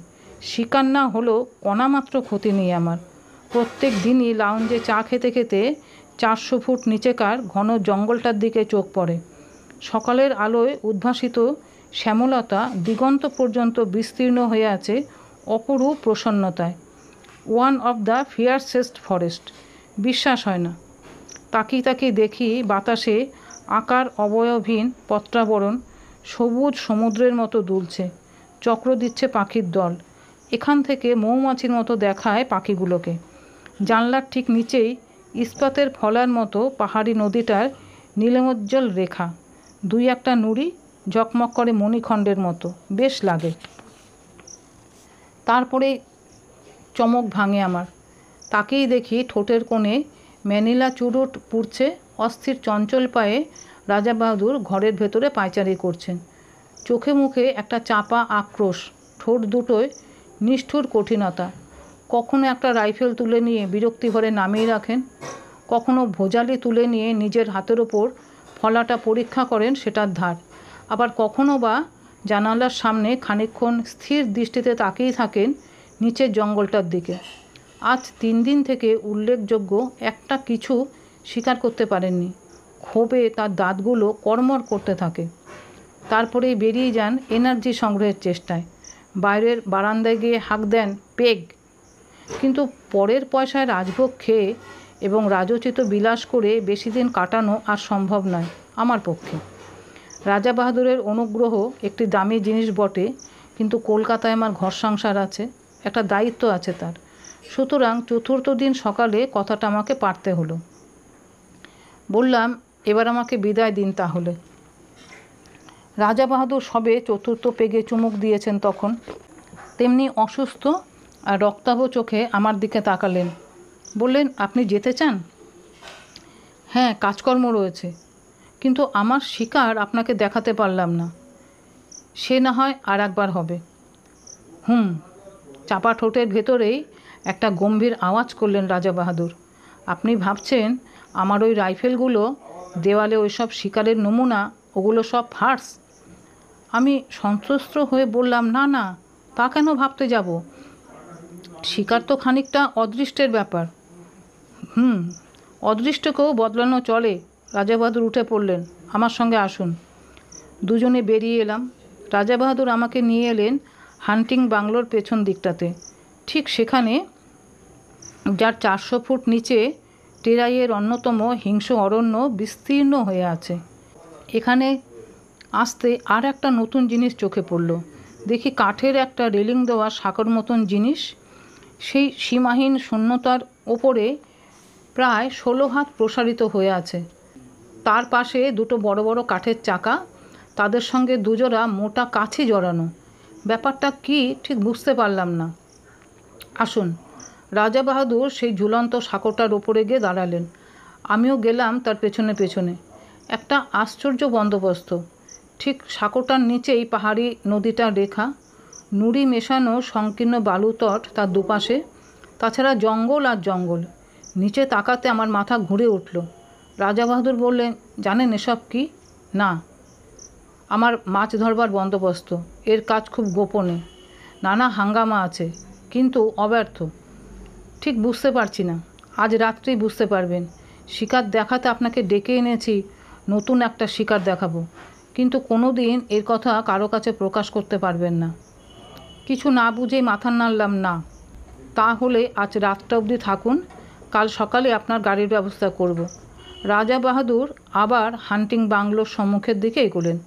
A: শিকার না হলেও কণামাত্র ক্ষতি নেই আমার। প্রত্যেক দিনই লাউঞ্জে চা খেতে খেতে 400 ফুট নিচেকার ঘন জঙ্গলটার দিকে চোখ পড়ে। সকালের আলোয় উদ্ভাসিত শ্যামলতা দিগন্ত পর্যন্ত বিস্তীর্ণ হয়ে আছে অপরূপ প্রসন্নতায়। One of the fiercest forest. বিশ্বাস হয় না। তাকিয়ে তাকিয়ে দেখি বাতাসে আকার অবয়বহীন পত্রাবরণ সবুজ সমুদ্রের মতো দুলছে, চক্র দিচ্ছে পাখির দল। এখান থেকে মৌমাছির মতো দেখায় পাখিগুলোকে। জানলার ঠিক নিচেই ইস্পাতের ফলার মতো পাহাড়ি নদীটার নীলমজ্জ্বল রেখা, 2-1টা নুড়ি ঝকমক করে মণিখণ্ডের মতো, বেশ লাগে। তারপরে চমক ভাঙে আমার। তাকেই দেখি ঠোঁটের কোণে ম্যানিলা চুরুট পুড়ছে। অস্থির চঞ্চল পায়ে রাজা বাহাদুর ঘরের ভেতরে পায়চারি করছেন। চোখে মুখে একটা চাপা আক্রোশ, ঠোঁট দুটোয় নিষ্ঠুর কঠিনতা। কখনো একটা রাইফেল তুলে নিয়ে বিরক্তি ভরে নামিয়ে রাখেন, কখনো ভোজালি তুলে নিয়ে নিজের হাতের ওপর ফলাটা পরীক্ষা করেন সেটার ধার, আবার কখনো বা জানালার সামনে খানিকক্ষণ স্থির দৃষ্টিতে তাকিয়ে থাকেন নিচের জঙ্গলটার দিকে। আজ 3 দিন থেকে উল্লেখযোগ্য একটা কিছু স্বীকার করতে পারেননি। ক্ষোভে তার দাঁতগুলো কড়মড় করতে থাকে। তারপরেই বেরিয়ে যান এনার্জি সংগ্রহের চেষ্টায়। বাইরের বারান্দায় গিয়ে হাঁক দেন, পেগ। কিন্তু পরের পয়সায় রাজভোগ খেয়ে এবং রাজোচিত বিলাস করে বেশি দিন কাটানো আর সম্ভব নয় আমার পক্ষে। রাজা বাহাদুরের অনুগ্রহ একটি দামি জিনিস বটে, কিন্তু কলকাতায় আমার ঘর সংসার আছে, একটা দায়িত্ব আছে তার। সুতরাং 4র্থ দিন সকালে কথাটা আমাকে পারতে হলো। বললাম, এবার আমাকে বিদায় দিন তাহলে। রাজা বাহাদুর সবে 4র্থ পেগে চুমুক দিয়েছেন তখন। তেমনি অসুস্থ আর রক্তাভ চোখে আমার দিকে তাকালেন। বললেন, আপনি যেতে চান? হ্যাঁ, কাজকর্ম রয়েছে, কিন্তু আমার শিকার আপনাকে দেখাতে পারলাম না। সে না হয় আর একবার হবে। চাপা ঠোঁটের ভেতরেই একটা গম্ভীর আওয়াজ করলেন রাজা বাহাদুর। আপনি ভাবছেন আমার ওই রাইফেলগুলো, দেওয়ালে ওই সব শিকারের নমুনা, ওগুলো সব ফার্স? আমি সন্ত্রস্ত হয়ে বললাম, না না, তা কেন ভাবতে যাব? শিকার তো খানিকটা অদৃষ্টের ব্যাপার। অদৃষ্টকেও বদলানো চলে। রাজা বাহাদুর উঠে পড়লেন, আমার সঙ্গে আসুন। দুজনে বেরিয়ে এলাম। রাজা বাহাদুর আমাকে নিয়ে এলেন হান্টিং বাংলোর পেছন দিকটাতে, ঠিক সেখানে যার 400 ফুট নিচে টেরাইয়ের অন্যতম হিংস্র অরণ্য বিস্তীর্ণ হয়ে আছে। এখানে আসতে আর একটা নতুন জিনিস চোখে পড়ল। দেখি কাঠের একটা রেলিং দেওয়া সাঁকোর মতন জিনিস। সেই সীমাহীন শূন্যতার ওপরে প্রায় 16 হাত প্রসারিত হয়ে আছে। তার পাশে 2টো বড় বড় কাঠের চাকা, তাদের সঙ্গে 2 জোড়া মোটা কাছি জড়ানো। ব্যাপারটা কি ঠিক বুঝতে পারলাম না। আসুন। রাজা বাহাদুর সেই ঝুলন্ত সাঁকোটার ওপরে গিয়ে দাঁড়ালেন। আমিও গেলাম তার পেছনে পেছনে। একটা আশ্চর্য বন্দোবস্ত। ঠিক সাঁকোটার নিচেই পাহাড়ি নদীটার রেখা, নুড়ি মেশানো সংকীর্ণ বালুতট তার দুপাশে, তাছাড়া জঙ্গল আর জঙ্গল। নিচে তাকাতে আমার মাথা ঘুরে উঠল। রাজা বাহাদুর বললেন, জানেন এসব কি? না। আমার মাছ ধরবার বন্দোবস্ত। এর কাজ খুব গোপনে, নানা হাঙ্গামা আছে, কিন্তু অব্যর্থ। ঠিক বুঝতে পারছি না। আজ রাত্রেই বুঝতে পারবেন। শিকার দেখাতে আপনাকে ডেকে এনেছি, নতুন একটা শিকার দেখাবো, কিন্তু কোনো দিন এর কথা কারো কাছে প্রকাশ করতে পারবেন না। কিছু না বুঝেই মাথা নাড়লাম, না। তাহলে আজ রাতটা অবধি থাকুন, কাল সকালে আপনার গাড়ির ব্যবস্থা করব। রাজা বাহাদুর আবার হান্টিং বাংলোর সম্মুখের দিকে এগোলেন।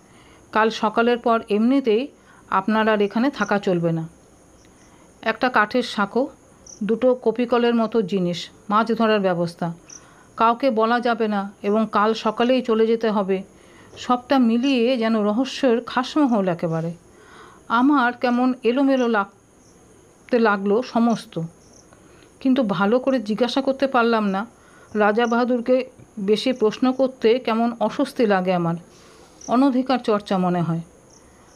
A: কাল সকালের পর এমনিতেই আপনার আর এখানে থাকা চলবে না। একটা কাঠের সাঁকো, 2টো কপিকলের মতো জিনিস, মাছ ধরার ব্যবস্থা, কাউকে বলা যাবে না এবং কাল সকালেই চলে যেতে হবে, সবটা মিলিয়ে যেন রহস্যের খাসমহল একেবারে। আমার কেমন এলোমেলো লাগতে লাগলো সমস্ত, কিন্তু ভালো করে জিজ্ঞাসা করতে পারলাম না। রাজা বাহাদুরকে বেশি প্রশ্ন করতে কেমন অস্বস্তি লাগে আমার, অনধিকার চর্চা মনে হয়।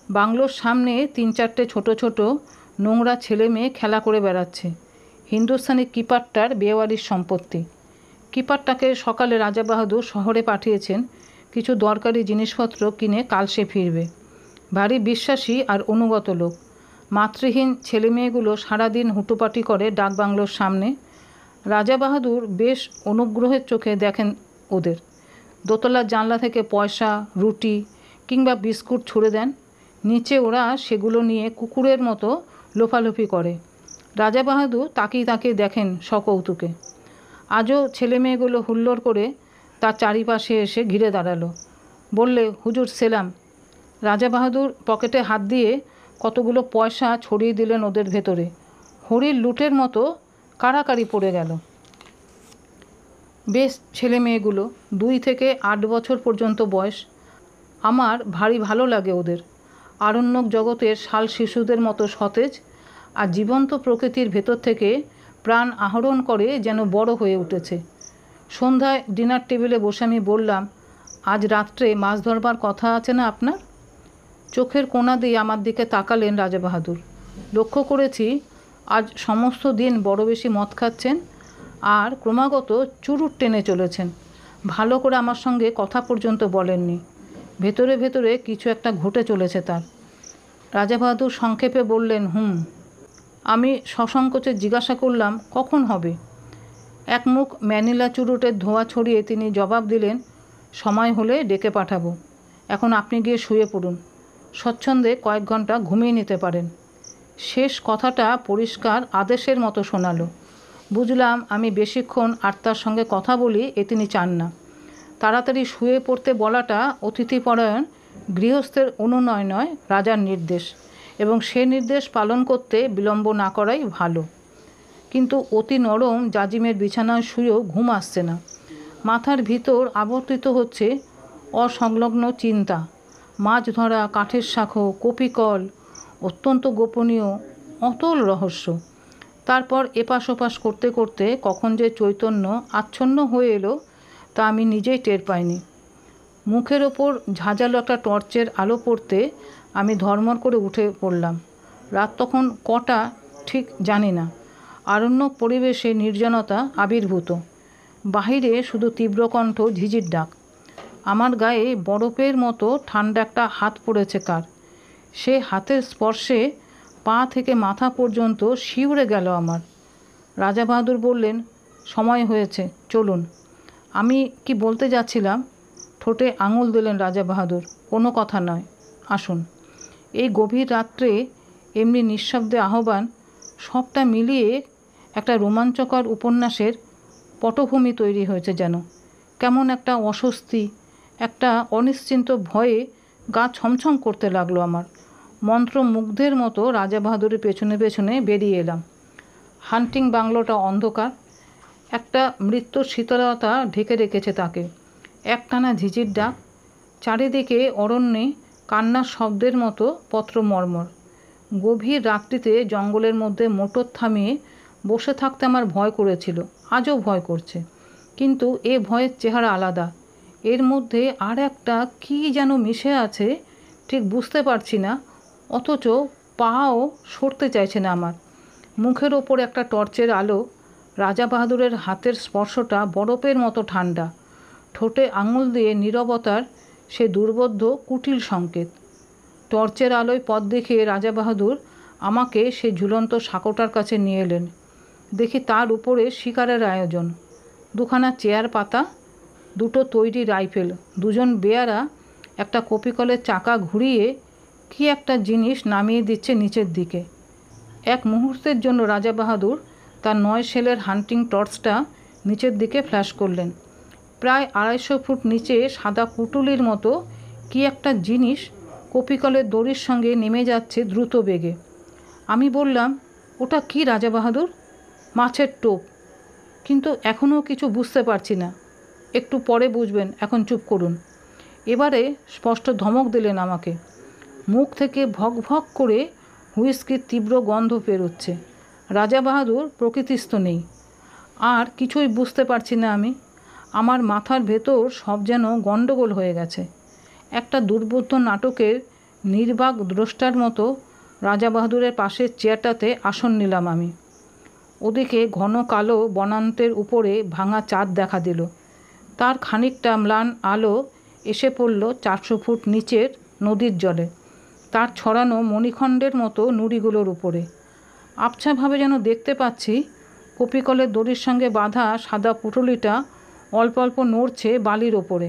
A: বাংলোর সামনে 3-4টে ছোট ছোট নোংরা ছেলে মেয়ে খেলা করে বেড়াচ্ছে। হিন্দুস্তানি কিপারটার বিয়েবাড়ির সম্পত্তি। কিপারটাকে সকালে রাজা বাহাদুর শহরে পাঠিয়েছেন কিছু দরকারি জিনিসপত্র কিনে কাল সে ফিরবে। ভারী বিশ্বাসী আর অনুগত লোক। মাতৃহীন ছেলেমেয়েগুলো সারাদিন হুটোপাটি করে ডাকবাংলোর সামনে। রাজা বাহাদুর বেশ অনুগ্রহের চোখে দেখেন ওদের। দোতলার জানলা থেকে পয়সা, রুটি কিংবা বিস্কুট ছুঁড়ে দেন। নিচে ওরা সেগুলো নিয়ে কুকুরের মতো লোফালোফি করে। রাজা বাহাদুর তাকিয়ে তাকিয়ে দেখেন সকৌতুকে। আজও ছেলেমেয়েগুলো হুল্লোড় করে তার চারিপাশে এসে ঘিরে দাঁড়ালো। বললে, হুজুর সেলাম। রাজা বাহাদুর পকেটে হাত দিয়ে কতগুলো পয়সা ছড়িয়ে দিলেন ওদের ভেতরে। হরির লুটের মতো কাড়াকাড়ি পড়ে গেল। বেশ ছেলে মেয়েগুলো, 2 থেকে 8 বছর পর্যন্ত বয়স। আমার ভারী ভালো লাগে ওদের। আরণ্যক জগতের শাল শিশুদের মতো সতেজ আর জীবন্ত প্রকৃতির ভেতর থেকে প্রাণ আহরণ করে যেন বড় হয়ে উঠেছে। সন্ধ্যায় ডিনার টেবিলে বসে আমি বললাম, আজ রাত্রে মাছ ধরবার কথা আছে না আপনার? চোখের কোণা দিয়ে আমার দিকে তাকালেন রাজা বাহাদুর। লক্ষ্য করেছি আজ সমস্ত দিন বড় বেশি মদ খাচ্ছেন আর ক্রমাগত চুরুট টেনে চলেছেন। ভালো করে আমার সঙ্গে কথা পর্যন্ত বলেননি। ভেতরে ভেতরে কিছু একটা ঘটে চলেছে তার। রাজা বাহাদুর সংক্ষেপে বললেন, আমি সসংকোচে জিজ্ঞাসা করলাম, কখন হবে? এক মুখ ম্যানিলা চুরুটের ধোঁয়া ছড়িয়ে তিনি জবাব দিলেন, সময় হলে ডেকে পাঠাবো। এখন আপনি গিয়ে শুয়ে পড়ুন। স্বচ্ছন্দে কয়েক ঘন্টা ঘুমিয়ে নিতে পারেন। শেষ কথাটা পরিষ্কার আদেশের মতো শোনালো। বুঝলাম আমি বেশিক্ষণ আর তার সঙ্গে কথা বলি এ তিনি চান না। তাড়াতাড়ি শুয়ে পড়তে বলাটা অতিথিপরায়ণ গৃহস্থের অনুনয় নয়, রাজার নির্দেশ, এবং সে নির্দেশ পালন করতে বিলম্ব না করাই ভালো। কিন্তু অতি নরম জাজিমের বিছানায় শুয়েও ঘুম আসছে না। মাথার ভিতর আবর্তিত হচ্ছে অসংলগ্ন চিন্তা। মাছ ধরা, কাঠের শাঁখো, কপিকল, অত্যন্ত গোপনীয় অতল রহস্য। তারপর এপাশ ওপাশ করতে করতে কখন যে চৈতন্য আচ্ছন্ন হয়ে এলো তা আমি নিজেই টের পাইনি। মুখের ওপর ঝাঁঝালো একটা টর্চের আলো পড়তে আমি ধর্মর করে উঠে পড়লাম। রাত তখন কটা ঠিক জানি না। আরণ্যক পরিবেশে নির্জনতা আবির্ভূত। বাহিরে শুধু তীব্রকণ্ঠ ঝিঝির ডাক। আমার গায়ে বরফের মতো ঠান্ডা একটা হাত পড়েছে কার। সে হাতের স্পর্শে পা থেকে মাথা পর্যন্ত শিউরে গেল আমার। রাজা বাহাদুর বললেন, সময় হয়েছে, চলুন। আমি কি বলতে যাচ্ছিলাম, ঠোঁটে আঙুল দিলেন রাজা বাহাদুর, কোনো কথা নয়, আসুন। এই গভীর রাত্রে এমনি নিঃশব্দে আহ্বান, সবটা মিলিয়ে একটা রোমাঞ্চকর উপন্যাসের পটভূমি তৈরি হয়েছে যেন। কেমন একটা অস্বস্তি, একটা অনিশ্চিন্ত ভয়ে গা ছমছম করতে লাগলো আমার। মন্ত্রমুগ্ধের মতো রাজা বাহাদুরের পেছনে পেছনে বেরিয়ে এলাম। হান্টিং বাংলোটা অন্ধকার। একটা মৃত্যুর শীতলতা ঢেকে রেখেছে তাকে। একটানা ঝিঝির ডাক, চারিদিকে অরণ্যে কান্নার শব্দের মতো পত্র মর্মর। গভীর রাত্রিতে জঙ্গলের মধ্যে মোটর থামিয়ে বসে থাকতে আমার ভয় করেছিল, আজও ভয় করছে। কিন্তু এ ভয়ের চেহারা আলাদা। এর মধ্যে আর একটা কী যেন মিশে আছে, ঠিক বুঝতে পারছি না, অথচ পাও সরতে চাইছে না আমার। মুখের ওপর একটা টর্চের আলো। রাজা বাহাদুরের হাতের স্পর্শটা বরফের মতো ঠান্ডা। ঠোঁটে আঙুল দিয়ে নীরবতার সে দুর্বোধ্য কুটিল সংকেত। টর্চের আলোয় পথ দেখিয়ে রাজা বাহাদুর আমাকে সে ঝুলন্ত সাঁকোটার কাছে নিয়ে এলেন। দেখি তার উপরে শিকারের আয়োজন। 2খানা চেয়ার পাতা, 2টো তৈরি রাইফেল, 2জন বেয়ারা একটা কপিকলের চাকা ঘুরিয়ে কি একটা জিনিস নামিয়ে দিচ্ছে নিচের দিকে। এক মুহূর্তের জন্য রাজা বাহাদুর তার 9 সেলের হান্টিং টর্চটা নিচের দিকে ফ্ল্যাশ করলেন। প্রায় 250 ফুট নিচে সাদা পুটুলির মতো কি একটা জিনিস কপিকলের দড়ির সঙ্গে নেমে যাচ্ছে দ্রুত বেগে। আমি বললাম, ওটা কি রাজা বাহাদুর? মাছের টোপ, কিন্তু এখনও কিছু বুঝতে পারছি না। একটু পরে বুঝবেন, এখন চুপ করুন। এবারে স্পষ্ট ধমক দিলেন আমাকে। মুখ থেকে ভক ভক করে হুইস্কির তীব্র গন্ধ বেরোচ্ছে। রাজা বাহাদুর প্রকৃতিস্থ নেই। আর কিছুই বুঝতে পারছি না আমি। আমার মাথার ভেতর সব যেন গণ্ডগোল হয়ে গেছে। একটা দুর্বোধ্য নাটকের নির্বাক দ্রষ্টার মতো রাজা বাহাদুরের পাশের চেয়ারটাতে আসন নিলাম আমি। ওদিকে ঘন কালো বনান্তের উপরে ভাঙা চাঁদ দেখা দিল। তার খানিকটা ম্লান আলো এসে পড়ল 400 ফুট নিচের নদীর জলে, তার ছড়ানো মণিখণ্ডের মতো নুড়িগুলোর উপরে। আবছাভাবে যেন দেখতে পাচ্ছি কপিকলের দড়ির সঙ্গে বাঁধা সাদা পুঁটুলিটা অল্প অল্প নড়ছে বালির ওপরে।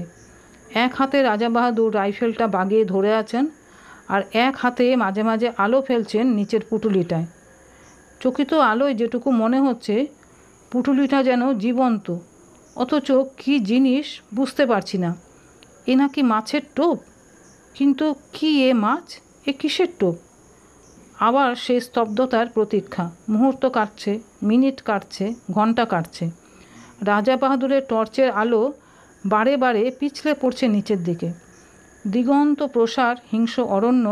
A: এক হাতে রাজা বাহাদুর রাইফেলটা বাগিয়ে ধরে আছেন, আর এক হাতে মাঝে মাঝে আলো ফেলছেন নিচের পুঁটুলিটায়। চকিত আলোয় যেটুকু মনে হচ্ছে পুঁটুলিটা যেন জীবন্ত, অথচ কী জিনিস বুঝতে পারছি না। এ নাকি মাছের টোপ, কিন্তু কি এ মাছ, এ কিসের টোপ? আবার সেই স্তব্ধতার প্রতীক্ষা। মুহূর্ত কাটছে, মিনিট কাটছে, ঘন্টা কাটছে। রাজা বাহাদুরের টর্চের আলো বারে বারে পিছলে পড়ছে নিচের দিকে। দিগন্ত প্রসার হিংস্র অরণ্য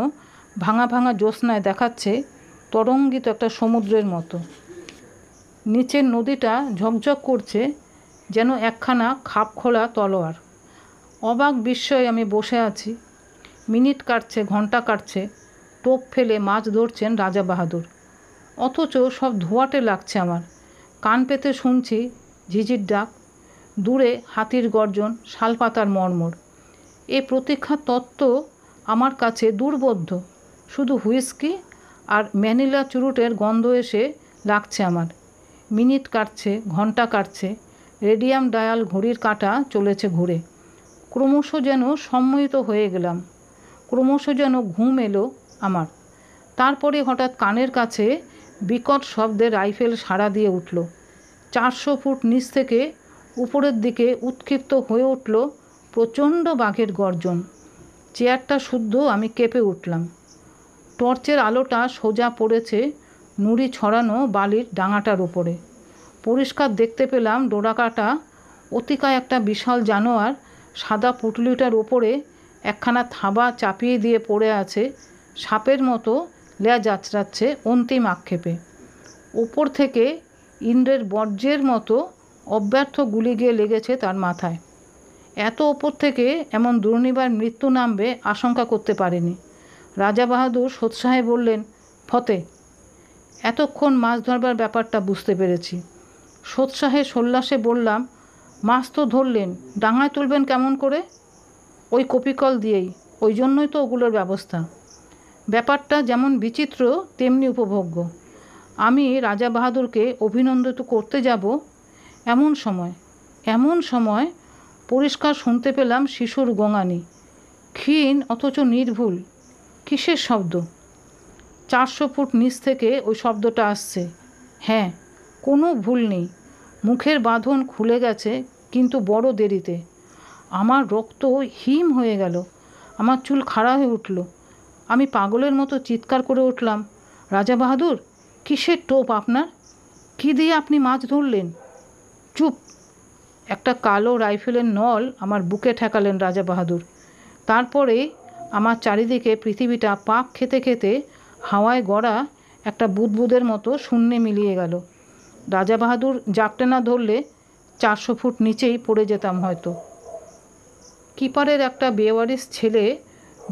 A: ভাঙা ভাঙা জ্যোৎস্নায় দেখাচ্ছে তরঙ্গিত একটা সমুদ্রের মতো। নিচের নদীটা ঝকঝক করছে যেন একখানা খাপ খোলা তলোয়ার। অবাক বিস্ময়ে আমি বসে আছি। মিনিট কাটছে, ঘন্টা কাটছে, টোপ ফেলে মাছ ধরছেন রাজা বাহাদুর। অথচ সব ধোঁয়াটে লাগছে আমার। কান পেতে শুনছি ঝিঝির ডাক, দূরে হাতির গর্জন, শালপাতার মর্মর। এ প্রতীক্ষার তত্ত্ব আমার কাছে দুর্বোধ্য। শুধু হুইস্কি আর ম্যানিলা চুরুটের গন্ধ এসে লাগছে আমার। মিনিট কাটছে, ঘন্টা কাটছে, রেডিয়াম ডায়াল ঘড়ির কাঁটা চলেছে ঘুরে। ক্রমশ যেন সম্মোহিত হয়ে গেলাম, ক্রমশ যেন ঘুম এলো আমার। তারপরে হঠাৎ কানের কাছে বিকট শব্দে রাইফেল সাড়া দিয়ে উঠল। 400 ফুট নিচ থেকে উপরের দিকে উৎক্ষিপ্ত হয়ে উঠল প্রচণ্ড বাঘের গর্জন। চেয়ারটা শুদ্ধ আমি কেঁপে উঠলাম। টর্চের আলোটা সোজা পড়েছে নুড়ি ছড়ানো বালির ডাঙাটার উপরে। পরিষ্কার দেখতে পেলাম ডোরাকাটা অতিকায় একটা বিশাল জানোয়ার সাদা পুঁটুলিটার ওপরে একখানা থাবা চাপিয়ে দিয়ে পড়ে আছে, সাপের মতো লেজ আঁচড়াচ্ছে অন্তিম আক্ষেপে। ওপর থেকে ইন্দ্রের বর্জ্যের মতো অব্যর্থ গুলি গিয়ে লেগেছে তার মাথায়। এত ওপর থেকে এমন দুর্নিবার মৃত্যু নামবে আশঙ্কা করতে পারেনি। রাজা বাহাদুর সোৎসাহে বললেন, ফতে। এতক্ষণ মাছ ধরবার ব্যাপারটা বুঝতে পেরেছি। সোৎসাহে সোল্লাসে বললাম, মাছ তো ধরলেন, ডাঙায় তুলবেন কেমন করে? ওই কপিকল দিয়েই, ওই জন্যই তো ওগুলোর ব্যবস্থা। ব্যাপারটা যেমন বিচিত্র তেমনি উপভোগ্য। আমি রাজা বাহাদুরকে অভিনন্দিত করতে যাব, এমন সময় পরিষ্কার শুনতে পেলাম শিশুর গোঙানি, ক্ষীণ অথচ নির্ভুল। কিসের শব্দ? 400 ফুট নিচ থেকে ওই শব্দটা আসছে। হ্যাঁ, কোনো ভুল নেই, মুখের বাঁধন খুলে গেছে, কিন্তু বড় দেরিতে। আমার রক্ত হিম হয়ে গেল, আমার চুল খাড়া হয়ে উঠল। আমি পাগলের মতো চিৎকার করে উঠলাম, রাজা বাহাদুর, কিসের টোপ আপনার? কী দিয়ে আপনি মাছ ধরলেন? চুপ! একটা কালো রাইফেলের নল আমার বুকে ঠেকালেন রাজা বাহাদুর। তারপরে আমার চারিদিকে পৃথিবীটা পাক খেতে খেতে হাওয়ায় গড়া একটা বুদবুদের মতো শূন্যে মিলিয়ে গেল। রাজা বাহাদুর জাপটে না ধরলে 400 ফুট নিচেই পড়ে যেতাম হয়তো। কিপারের একটা বেওয়ারিশ ছেলে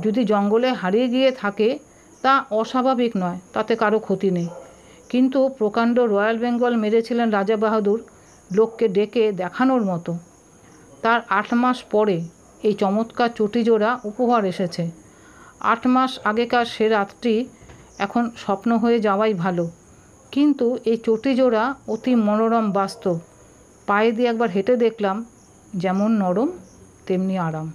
A: যদি জঙ্গলে হারিয়ে গিয়ে থাকে তা অস্বাভাবিক নয়, তাতে কারো ক্ষতি নেই। কিন্তু প্রকাণ্ড রয়্যাল বেঙ্গল মেরেছিলেন রাজা বাহাদুর লোককে ডেকে দেখানোর মতো। তার 8 মাস পরে এই চমৎকার চটিজোড়া উপহার এসেছে। 8 মাস আগেকার সে রাতটি এখন স্বপ্ন হয়ে যাওয়াই ভালো। কিন্তু এই চটিজোড়া অতি মনোরম বাস্তব। পায়ে দিয়ে একবার হেঁটে দেখলাম, যেমন নরম তেমনি আরাম।